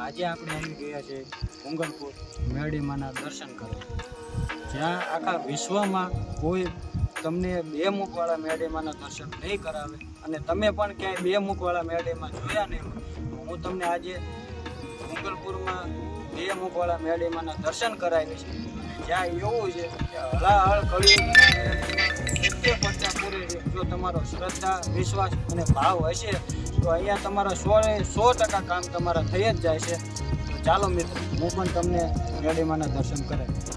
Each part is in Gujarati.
આજે આપણે આવી ગયા છે મંગલપુર મેરડીમાના દર્શન કરવા, જ્યાં આખા વિશ્વમાં કોઈ તમને બે મુખવાળા મેરડીમાના દર્શન નહીં કરાવે અને તમે પણ ક્યાંય બે મુખવાળા મેરડીમાં જોયા નહીં હોય તો હું તમને આજે મંગલપુરમાં બે મુખવાળા મેરડીમાના દર્શન કરાવી છે. જ્યાં એવું છે કે હળાહળ કળિયુગ પૂરી જો તમારો શ્રદ્ધા, વિશ્વાસ અને ભાવ હશે તો અહીંયા તમારા 100% કામ તમારા થઈ જ જાય છે. તો ચાલો મિત્રો, હું પણ તમને મેરડીમાના દર્શન કરાવીશ.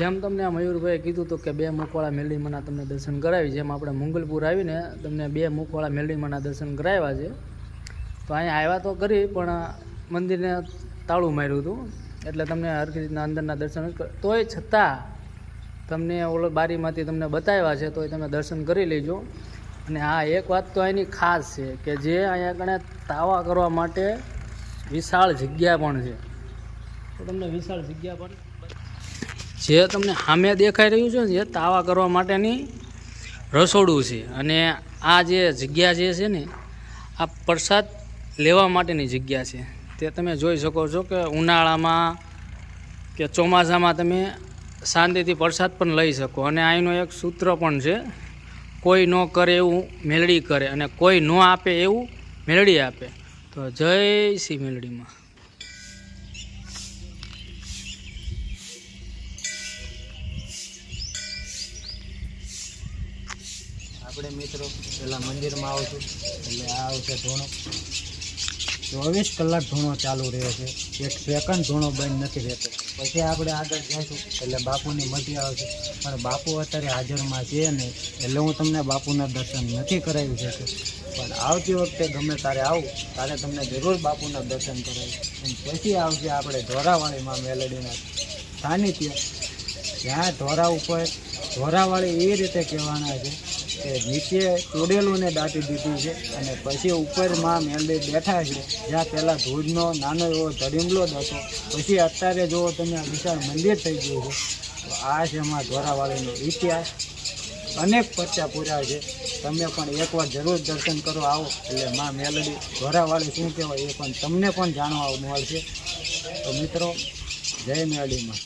જેમ તમને આ મયુરભાઈએ કીધું હતું કે બે મુખવાળા મેરડીમાના તમને દર્શન કરાવી, જેમ આપણે મંગલપુર આવીને તમને બે મુખવાળા મેરડીમાના દર્શન કરાવ્યા છે. તો અહીંયા આવ્યા તો કરી પણ મંદિરને તાળું માર્યું હતું, એટલે તમને હરખી રીતના અંદરના દર્શન તોય છતાં તમને ઓલો બારીમાંથી તમને બતાવ્યા છે તોય તમે દર્શન કરી લેજો. અને હા, એક વાત તો એની ખાસ છે કે જે અહીંયા કણે તાવા કરવા માટે વિશાળ જગ્યા પણ છે. તો તમને વિશાળ જગ્યા પણ જે તમને સામે દેખાઈ રહ્યું છે ને, જે તાવા કરવા માટેની રસોડું છે. અને આ જે જગ્યા જે છે ને, આ પ્રસાદ લેવા માટેની જગ્યા છે. તે તમે જોઈ શકો છો કે ઉનાળામાં કે ચોમાસામાં તમે શાંતિથી પ્રસાદ પણ લઈ શકો. અને અહીંનું એક સૂત્ર પણ છે, કોઈ ન કરે એવું મેલડી કરે અને કોઈ ન આપે એવું મેલડી આપે. તો જય શ્રી મેલડીમાં. આપણે મિત્રો પહેલાં મંદિરમાં આવશું એટલે આ આવશે ધૂણો. 24 કલાક ધૂણો ચાલુ રહે છે, એક સેકન્ડ ધૂણો બંધ નથી રહેતો. પછી આપણે આગળ જઈશું એટલે બાપુની મઢી આવશે, પણ બાપુ અત્યારે હાજરમાં છે નહીં એટલે હું તમને બાપુના દર્શન નથી કરાવી શકું. પણ આવતી વખતે ગમે તારે આવું તારે તમને જરૂર બાપુના દર્શન કરાવીશ. અને પછી આવશે આપણે ધોરાવાળીમાં મેલડીના સાનિધ્ય, જ્યાં ધોરા ઉપર ધોરાવાળી એ રીતે કહેવાના છે કે નીચે તોડેલું ને દાટી દીધું છે અને પછી ઉપરમાં મેલડી બેઠા છે, જ્યાં પહેલાં ધૂળનો નાનો એવો ધડીમલો જ હતો. પછી અત્યારે જુઓ તમે આ વિશાળ મંદિર થઈ ગયું છે. તો આ છે એમાં ધોરાવાળીનો ઇતિહાસ, અનેક પરચા પૂરા છે. તમે પણ એકવાર જરૂર દર્શન કરો આવો એટલે માં મેલડી ધોરાવાળી શું કહેવાય એ પણ તમને પણ જાણવા મળશે. તો મિત્રો, જય મેલડીમાં.